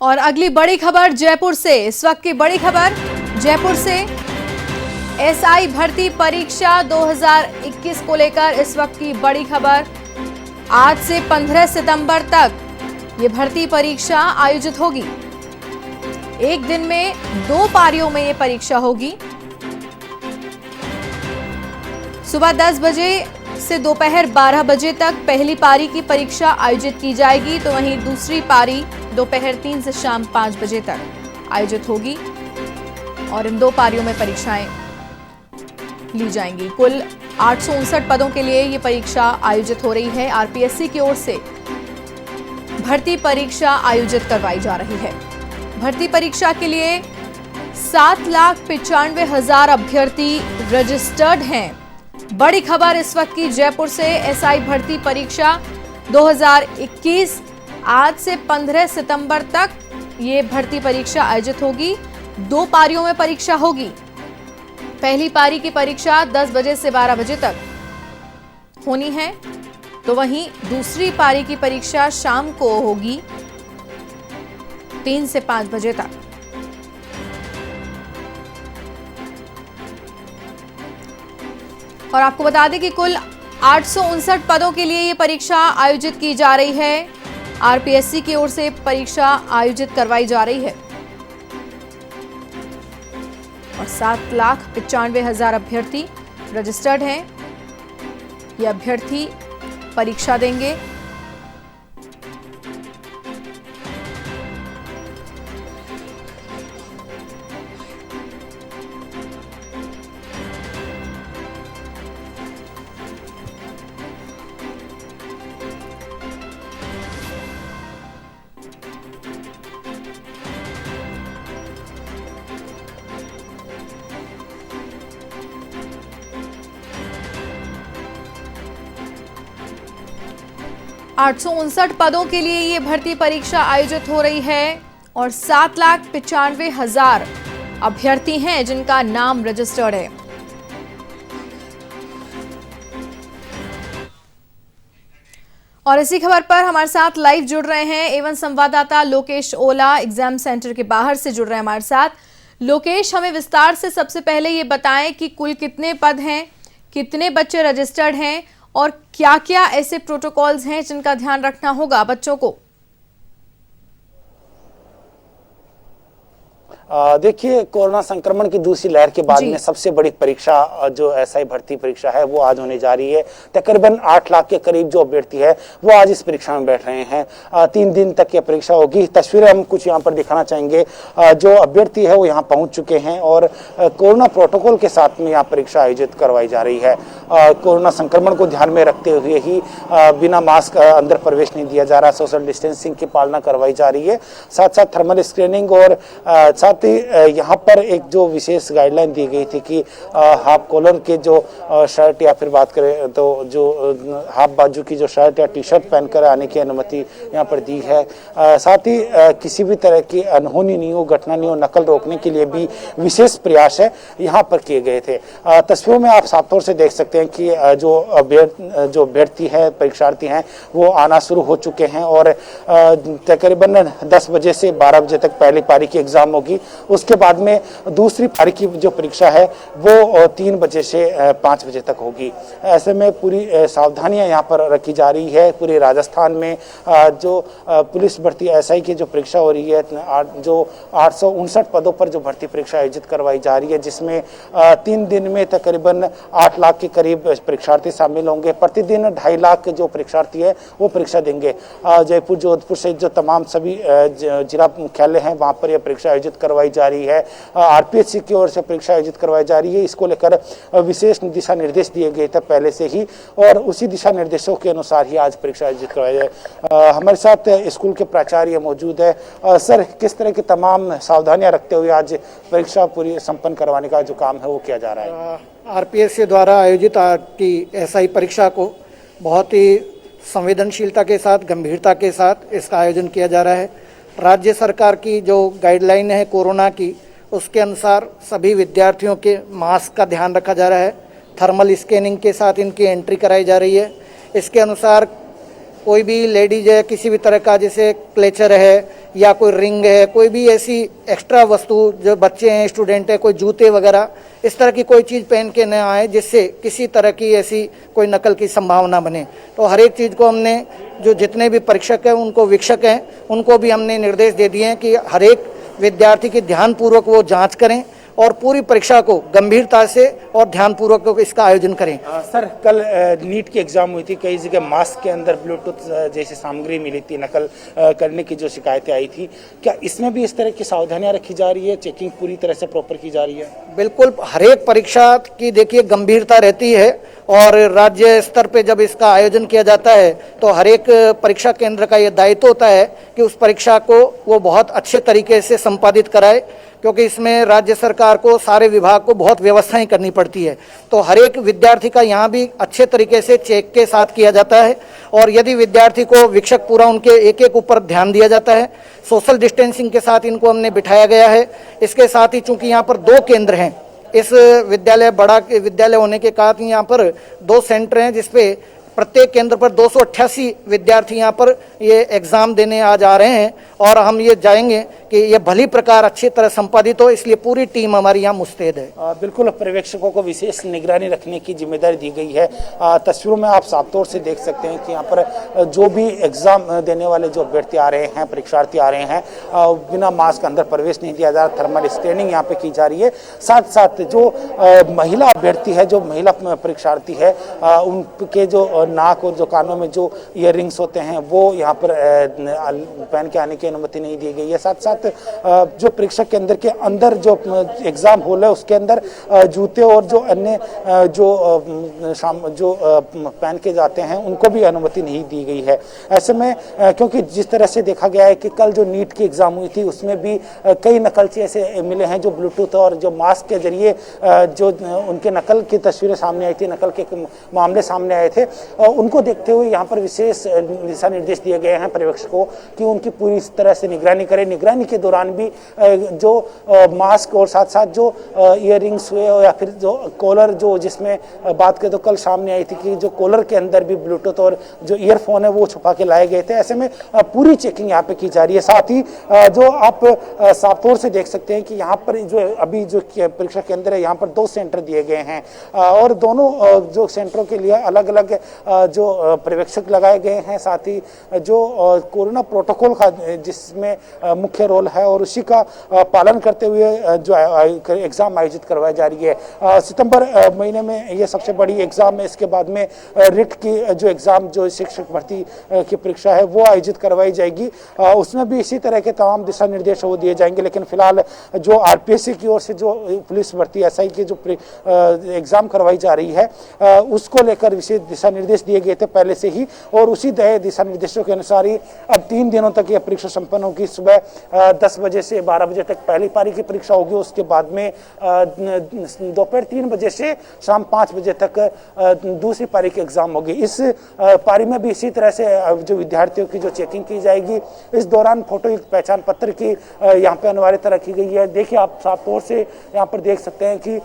और अगली बड़ी खबर जयपुर से। इस वक्त की बड़ी खबर जयपुर से, एसआई भर्ती परीक्षा 2021 को लेकर इस वक्त की बड़ी खबर। आज से 15 सितंबर तक ये भर्ती परीक्षा आयोजित होगी। एक दिन में 2 पारियों में ये परीक्षा होगी। सुबह 10 बजे से दोपहर 12 बजे तक पहली पारी की परीक्षा आयोजित की जाएगी, तो वहीं दूसरी पारी दोपहर 3 से शाम 5 बजे तक आयोजित होगी और इन 2 पारियों में परीक्षाएं ली जाएंगी। कुल 859 पदों के लिए ये परीक्षा आयोजित हो रही है। आरपीएससी की ओर से भर्ती परीक्षा आयोजित करवाई जा रही है। भर्ती परीक्षा के लिए 7,95,000 अभ्यर्थी रजिस्टर्ड हैं। बड़ी खबर इस वक्त की जयपुर से, एसआई भर्ती परीक्षा 2021 आज से 15 सितंबर तक ये भर्ती परीक्षा आयोजित होगी। 2 पारियों में परीक्षा होगी। पहली पारी की परीक्षा 10 बजे से 12 बजे तक होनी है, तो वहीं दूसरी पारी की परीक्षा शाम को होगी 3 से 5 बजे तक। और आपको बता दें कि कुल 859 पदों के लिए ये परीक्षा आयोजित की जा रही है। आरपीएससी की ओर से परीक्षा आयोजित करवाई जा रही है और 7,95,000 अभ्यर्थी रजिस्टर्ड हैं। ये अभ्यर्थी परीक्षा देंगे। आठ सौ 859 पदों के लिए ये भर्ती परीक्षा आयोजित हो रही है और 7,95,000 अभ्यर्थी हैं जिनका नाम रजिस्टर्ड है। और इसी खबर पर हमारे साथ लाइव जुड़ रहे हैं एवं संवाददाता लोकेश ओला एग्जाम सेंटर के बाहर से जुड़ रहे हैं हमारे साथ। लोकेश, हमें विस्तार से सबसे पहले ये बताएं कि कुल कितने पद हैं, कितने बच्चे रजिस्टर्ड हैं और क्या क्या ऐसे प्रोटोकॉल्स हैं जिनका ध्यान रखना होगा बच्चों को? देखिए, कोरोना संक्रमण की दूसरी लहर के बाद में सबसे बड़ी परीक्षा जो एसआई भर्ती परीक्षा है वो आज होने जा रही है। तकरीबन 8 लाख के करीब जो अभ्यर्थी है वो आज इस परीक्षा में बैठ रहे हैं। 3 दिन तक ये परीक्षा होगी। तस्वीरें हम कुछ यहाँ पर दिखाना चाहेंगे। जो अभ्यर्थी है वो यहाँ पहुंच चुके हैं और कोरोना प्रोटोकॉल के साथ में यहाँ परीक्षा आयोजित करवाई जा रही है। कोरोना संक्रमण को ध्यान में रखते हुए ही बिना मास्क अंदर प्रवेश नहीं दिया जा रहा। सोशल डिस्टेंसिंग की पालना करवाई जा रही है। साथ साथ थर्मल स्क्रीनिंग और साथ यहाँ पर एक जो विशेष गाइडलाइन दी गई थी कि हाफ कॉलर के जो शर्ट या फिर बात करें तो जो हाफ बाजू की जो शर्ट या टी शर्ट पहनकर आने की अनुमति यहाँ पर दी है। साथ ही किसी भी तरह की अनहोनी नहीं हो, घटना नहीं हो, नकल रोकने के लिए भी विशेष प्रयास है यहाँ पर किए गए थे। तस्वीरों में आप साफ तौर से देख सकते हैं कि जो अभ्यर्थी है, परीक्षार्थी हैं, वो आना शुरू हो चुके हैं और तकरीबन 10 बजे से 12 बजे तक पहली पारी की एग्जाम होगी। उसके बाद में दूसरी पारी की जो परीक्षा है वो 3 बजे से 5 बजे तक होगी। ऐसे में पूरी सावधानियां यहाँ पर रखी जा रही है। पूरे राजस्थान में जो पुलिस भर्ती एसआई की जो परीक्षा हो रही है, जो 859 पदों पर जो भर्ती परीक्षा आयोजित करवाई जा रही है, जिसमें 3 दिन में तकरीबन 8 लाख के करीब परीक्षार्थी शामिल होंगे। प्रतिदिन 2.5 लाख जो परीक्षार्थी है वो परीक्षा देंगे। जयपुर, जोधपुर से जो तमाम सभी जिला मुख्यालय हैं वहाँ पर यह परीक्षा आयोजित करवाई जा रही है। आरपीएससी की ओर से परीक्षा आयोजित करवाई जा रही है। इसको लेकर विशेष दिशा निर्देश दिए गए थे पहले से ही और उसी दिशा निर्देशों के अनुसार ही आज परीक्षा आयोजित करवाई जाए। हमारे साथ स्कूल के प्राचार्य मौजूद है। सर, किस तरह की तमाम सावधानियां रखते हुए आज परीक्षा पूरी संपन्न करवाने का जो काम है वो किया जा रहा है? आरपीएससी द्वारा आयोजित एसआई परीक्षा को बहुत ही संवेदनशीलता के साथ, गंभीरता के साथ इसका आयोजन किया जा रहा है। राज्य सरकार की जो गाइडलाइन है कोरोना की, उसके अनुसार सभी विद्यार्थियों के मास्क का ध्यान रखा जा रहा है। थर्मल स्कैनिंग के साथ इनकी एंट्री कराई जा रही है। इसके अनुसार कोई भी लेडीज है किसी भी तरह का, जैसे क्लेचर है या कोई रिंग है, कोई भी ऐसी एक्स्ट्रा वस्तु, जो बच्चे हैं, स्टूडेंट है, कोई जूते वगैरह, इस तरह की कोई चीज़ पहन के न आए जिससे किसी तरह की ऐसी कोई नकल की संभावना बने। तो हर एक चीज़ को हमने, जो जितने भी परीक्षक हैं उनको, वीक्षक हैं उनको भी हमने निर्देश दे दिए हैं कि हर एक विद्यार्थी की ध्यानपूर्वक वो जांच करें और पूरी परीक्षा को गंभीरता से और ध्यानपूर्वक इसका आयोजन करें। सर, कल नीट की एग्जाम हुई थी, कई जगह मास्क के अंदर ब्लूटूथ जैसी सामग्री मिली थी, नकल करने की जो शिकायतें आई थी, क्या इसमें भी इस तरह की सावधानियां रखी जा रही है? चेकिंग पूरी तरह से प्रॉपर की जा रही है? बिल्कुल, हर एक परीक्षा की देखिए गंभीरता रहती है और राज्य स्तर पे जब इसका आयोजन किया जाता है तो हर एक परीक्षा केंद्र का ये दायित्व होता है कि उस परीक्षा को वो बहुत अच्छे तरीके से संपादित कराए, क्योंकि इसमें राज्य सरकार को, सारे विभाग को बहुत व्यवस्थाएं करनी पड़ती है। तो हर एक विद्यार्थी का यहाँ भी अच्छे तरीके से चेक के साथ किया जाता है और यदि विद्यार्थी को वीक्षक पूरा उनके एक एक ऊपर ध्यान दिया जाता है। सोशल डिस्टेंसिंग के साथ इनको हमने बिठाया गया है। इसके साथ ही चूंकि यहाँ पर 2 केंद्र हैं, इस विद्यालय बड़ा विद्यालय होने के कारण यहाँ पर 2 सेंटर हैं जिसपे प्रत्येक केंद्र पर 288 विद्यार्थी यहाँ पर ये एग्जाम देने आज आ रहे हैं और हम ये जाएंगे कि ये भली प्रकार अच्छी तरह संपादित हो, इसलिए पूरी टीम हमारी यहाँ मुस्तैद है। बिल्कुल, पर्यवेक्षकों को विशेष निगरानी रखने की जिम्मेदारी दी गई है। तस्वीरों में आप साफ तौर से देख सकते हैं कि यहाँ पर जो भी एग्जाम देने वाले जो अभ्यर्थी आ रहे हैं, परीक्षार्थी आ रहे हैं, बिना मास्क अंदर प्रवेश नहीं दिया जा रहा, थर्मल स्क्रीनिंग यहाँ पे की जा रही है। साथ साथ जो महिला अभ्यर्थी है, जो महिला परीक्षार्थी है, उनके जो नाक और जो कानों में जो ईयररिंग्स होते हैं वो यहाँ पर पहन के आने की अनुमति नहीं दी गई है। साथ साथ जो परीक्षा केंद्र के अंदर जो एग्जाम हॉल है उसके अंदर जूते और जो अन्य जो पहन के जाते हैं उनको भी अनुमति नहीं दी गई है। ऐसे में क्योंकि जिस तरह से देखा गया है कि कल जो नीट की एग्जाम हुई थी उसमें भी कई नकलची ऐसे मिले हैं जो ब्लूटूथ और जो मास्क के जरिए जो उनके नकल की तस्वीरें सामने आई थी, नकल के मामले सामने आए थे, उनको देखते हुए यहाँ पर विशेष दिशा निर्देश दिए गए हैं पर्यवेक्षकों की उनकी पूरी तरह से निगरानी करें। निगरानी के दौरान भी जो मास्क और साथ साथ जो ईयररिंग्स हुए या फिर जो कॉलर, जो जिसमें बात करें तो कल सामने आई थी कि जो कॉलर के अंदर भी ब्लूटूथ और जो ईयरफोन है वो छुपा के लाए गए थे। ऐसे में पूरी चेकिंग यहाँ पे की जा रही है। साथ ही जो आप साफ तौर से देख सकते हैं कि यहाँ पर जो अभी जो परीक्षा केंद्र है यहाँ पर 2 सेंटर दिए गए हैं और दोनों जो सेंटरों के लिए अलग अलग जो पर्यवेक्षक लगाए गए हैं। साथ ही जो कोरोना प्रोटोकॉल का जिसमें मुख्य रोल है और उसी का पालन करते हुए जो एग्जाम आयोजित करवाई जा रही है। सितंबर महीने में ये सबसे बड़ी एग्जाम है। इसके बाद में रिट की जो एग्जाम, जो शिक्षक भर्ती की परीक्षा है वो आयोजित करवाई जाएगी। उसमें भी इसी तरह के तमाम दिशा निर्देश वो दिए जाएंगे। लेकिन फिलहाल जो आरपीएससी की ओर से जो पुलिस भर्ती एसआई की जो एग्जाम करवाई जा रही है उसको लेकर विशेष दिशा निर्देश दिए गए थे पहले से ही और उसी दिशा निर्देशों के अनुसार ही अब 3 दिनों तक यह परीक्षा संपन्न होगी। सुबह 10 बजे से 12 बजे तक पहली पारी की परीक्षा होगी। उसके बाद में दोपहर 3 बजे से शाम 5 बजे तक दूसरी पारी की एग्जाम होगी। इस पारी में भी इसी तरह से जो विद्यार्थियों की जो चेकिंग की जाएगी। इस दौरान फोटोयुक्त पहचान पत्र की यहाँ पे अनिवार्यता रखी गई है। देखिए, आप साफ तौर से यहाँ पर देख सकते हैं कि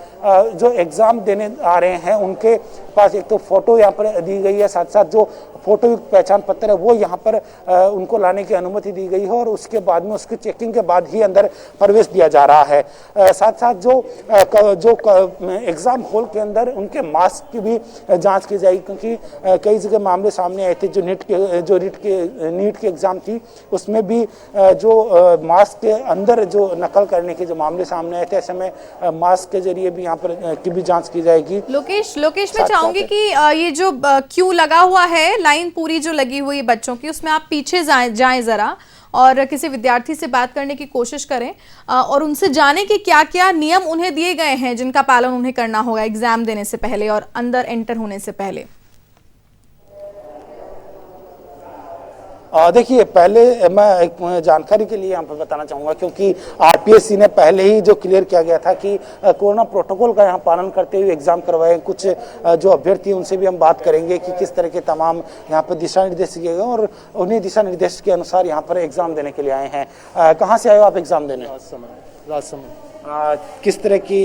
जो एग्जाम देने आ रहे हैं उनके पास एक तो फोटो यहाँ पर दी गई है, साथ साथ जो फोटोयुक्त पहचान पत्र है वो यहाँ पर उनको लाने की अनुमति दी गई है और उसके बाद में उसकी चेकिंग के बाद ही अंदर प्रवेश दिया जा रहा है। साथ साथ जो एग्जाम हॉल के अंदर उनके मास्क की भी जांच की जाएगी, क्योंकि कई जगह मामले सामने आए थे। जो नीट की एग्जाम थी उसमें भी जो मास्क के अंदर जो नकल करने के जो मामले सामने आए थे, ऐसे में मास्क के जरिए भी यहाँ पर की भी जांच की जाएगी। लोकेश, मैं चाहूंगी कि ये जो क्यू लगा हुआ है, लाइन पूरी जो लगी हुई है बच्चों की, उसमें आप पीछे जाएं जरा और किसी विद्यार्थी से बात करने की कोशिश करें और उनसे जानें कि क्या क्या नियम उन्हें दिए गए हैं जिनका पालन उन्हें करना होगा एग्जाम देने से पहले और अंदर एंटर होने से पहले। देखिए, पहले मैं एक जानकारी के लिए यहाँ पर बताना चाहूँगा, क्योंकि आरपीएससी ने पहले ही जो क्लियर किया गया था कि कोरोना प्रोटोकॉल का यहाँ पालन करते हुए एग्जाम करवाए। कुछ जो अभ्यर्थी उनसे भी हम बात करेंगे कि किस तरह के तमाम यहाँ पर दिशा निर्देश दिए गए और उन्हीं दिशा निर्देश के अनुसार यहाँ पर एग्जाम देने के लिए आए हैं। कहाँ से आए हो आप एग्जाम देने? राजसमंद। किस तरह की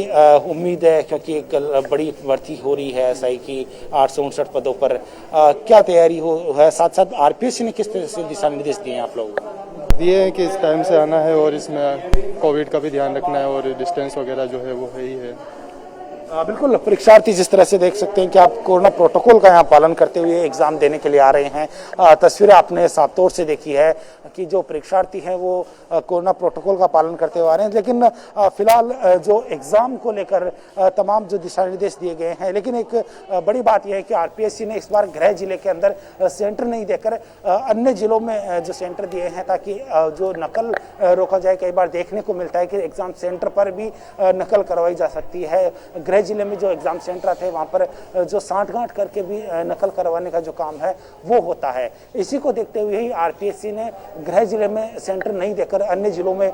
उम्मीद है, क्योंकि एक बड़ी भर्ती हो रही है एसआई की 859 पदों पर, क्या तैयारी है? साथ साथ आरपीएससी ने किस तरह से दिशा निर्देश दिए हैं आप लोगों को? दिए हैं कि इस टाइम से आना है और इसमें कोविड का भी ध्यान रखना है और डिस्टेंस वगैरह जो है वो है ही है। बिल्कुल, परीक्षार्थी जिस तरह से देख सकते हैं कि आप कोरोना प्रोटोकॉल का यहाँ पालन करते हुए एग्जाम देने के लिए आ रहे हैं। तस्वीरें आपने साफ तौर से देखी है कि जो परीक्षार्थी हैं वो कोरोना प्रोटोकॉल का पालन करते हुए आ रहे हैं, लेकिन फिलहाल जो एग्जाम को लेकर तमाम जो दिशा निर्देश दिए गए हैं, लेकिन एक बड़ी बात यह है कि आरपीएससी ने इस बार गृह जिले के अंदर सेंटर नहीं देकर अन्य जिलों में जो सेंटर दिए हैं ताकि जो नकल रोका जाए। कई बार देखने को मिलता है कि एग्जाम सेंटर पर भी नकल करवाई जा सकती है। गृह जिले में जो एग्जाम सेंटर थे वहां पर जो सांठगांठ करके भी नकल करवाने का जो काम है वो होता है। इसी को देखते हुए ही आरपीएससी ने गृह जिले में सेंटर नहीं देकर अन्य जिलों में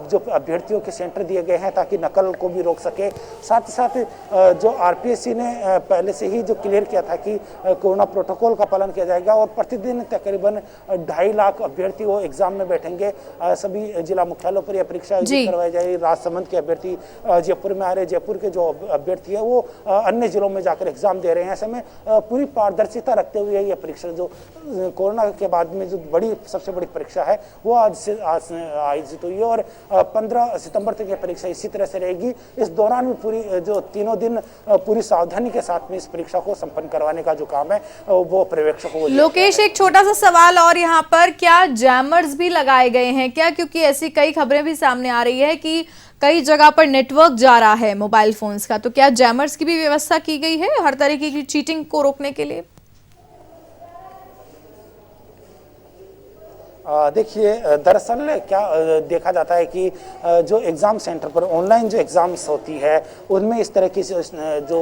जो अभ्यर्थियों के सेंटर दिए गए हैं ताकि नकल को भी रोक सके। साथ ही साथ जो आरपीएससी ने पहले से ही जो क्लियर किया था कि कोरोना प्रोटोकॉल का पालन किया जाएगा और प्रतिदिन तकरीबन 2.5 लाख अभ्यर्थी वो एग्जाम में बैठेंगे। सभी जिला मुख्यालयों पर यह परीक्षा करवाई जाएगी। राजसमंद के अभ्यर्थी जयपुर में आ रहे, जयपुर के जो अभ्यर्थी है वो अन्य जिलों में जाकर एग्जाम दे रहे हैं। ऐसे में पूरी पारदर्शिता रखते हुए ये परीक्षा जो कोरोना के बाद में जो सबसे बड़ी परीक्षा है वो आज आयोजित हुई है और 15 सितंबर तक ये परीक्षा इसी तरह से रहेगी। इस दौरान भी पूरी जो 3 दिन पूरी सावधानी के साथ में इस परीक्षा को संपन्न करवाने का जो काम है वो पर्यवेक्षकों को। लोकेश, एक छोटा सा सवाल और यहाँ पर, क्या जैमर्स भी लगाए गए हैं क्या? क्योंकि ऐसी कई खबरें भी सामने आ रही है कि कई जगह पर नेटवर्क जा रहा है मोबाइल फोन्स का, तो क्या जैमर्स की भी व्यवस्था की गई है हर तरीके की चीटिंग को रोकने के लिए? देखिए, दरअसल क्या देखा जाता है कि जो एग्ज़ाम सेंटर पर ऑनलाइन जो एग्ज़ाम्स होती है उनमें इस तरह की जो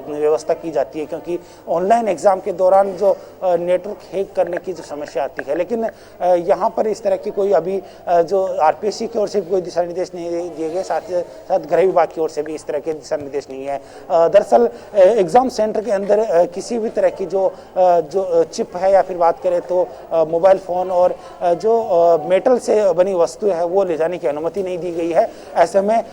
व्यवस्था की जाती है, क्योंकि ऑनलाइन एग्ज़ाम के दौरान जो नेटवर्क हैक करने की जो समस्या आती है, लेकिन यहाँ पर इस तरह की कोई अभी जो आरपीएससी की ओर से कोई दिशा निर्देश नहीं दिए गए, साथ साथ गृह विभाग की ओर से भी इस तरह के दिशा निर्देश नहीं है। दरअसल एग्ज़ाम सेंटर के अंदर किसी भी तरह की जो चिप है या फिर बात करें तो मोबाइल फ़ोन और जो मेटल से बनी वस्तु है वो ले जाने की अनुमति नहीं दी गई है। ऐसे में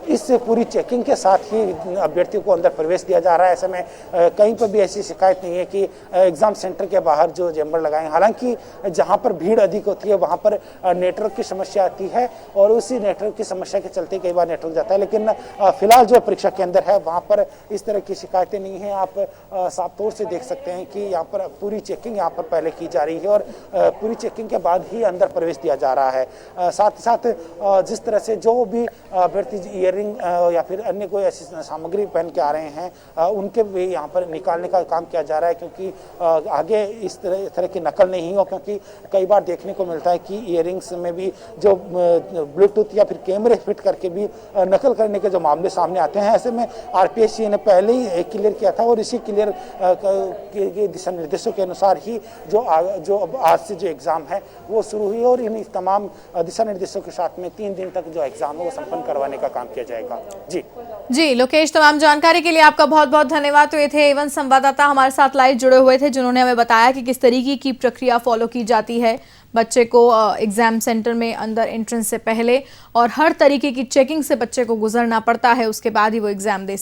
इस पूरी चेकिंग के साथ ही अभ्यर्थियों को अंदर प्रवेश दिया जा रहा है। ऐसे में कहीं पर भी ऐसी शिकायत नहीं है कि एग्जाम सेंटर के बाहर जो चैम्बर लगाए। हालांकि जहां पर भीड़ अधिक होती है वहां पर नेटवर्क की समस्या आती है और उसी नेटवर्क की समस्या के चलते कई बार नेटवर्क जाता है, लेकिन फिलहाल जो परीक्षा केंद्र है वहां पर इस तरह की शिकायतें नहीं है। आप साफ तौर से देख सकते हैं कि यहाँ पर पूरी चेकिंग यहाँ पर पहले की जा रही है और पूरी चेकिंग के बाद ही अंदर प्रवेश दिया जा रहा है। साथ ही साथ जिस तरह से जो भी अभ्यर्थी ईयरिंग या फिर अन्य कोई ऐसी सामग्री पहन के आ रहे हैं उनके भी यहाँ पर निकालने का काम किया जा रहा है, क्योंकि आगे इस तरह की नकल नहीं हो। क्योंकि कई बार देखने को मिलता है कि ईयरिंग्स में भी जो ब्लूटूथ या फिर कैमरे फिट करके भी नकल करने के जो मामले सामने आते हैं। ऐसे में आरपीएससी ने पहले ही क्लियर किया था और इसी क्लियर के दिशा निर्देशों के अनुसार ही जो आज से जो एग्जाम है वो शुरू हुई और इन तमाम दिशा निर्देशों के साथ में 3 दिन तक जो एग्जाम है वो संपन्न करवाने का काम किया जाएगा। जी लोकेश, तमाम जानकारी के लिए आपका बहुत बहुत धन्यवाद। तो ये थे एवन संवाददाता हमारे साथ लाइव जुड़े हुए थे, जिन्होंने हमें बताया कि किस तरीके की प्रक्रिया फॉलो की जाती है बच्चे को एग्जाम सेंटर में अंदर एंट्रेंस से पहले, और हर तरीके की चेकिंग से बच्चे को गुजरना पड़ता है, उसके बाद ही वो एग्जाम दे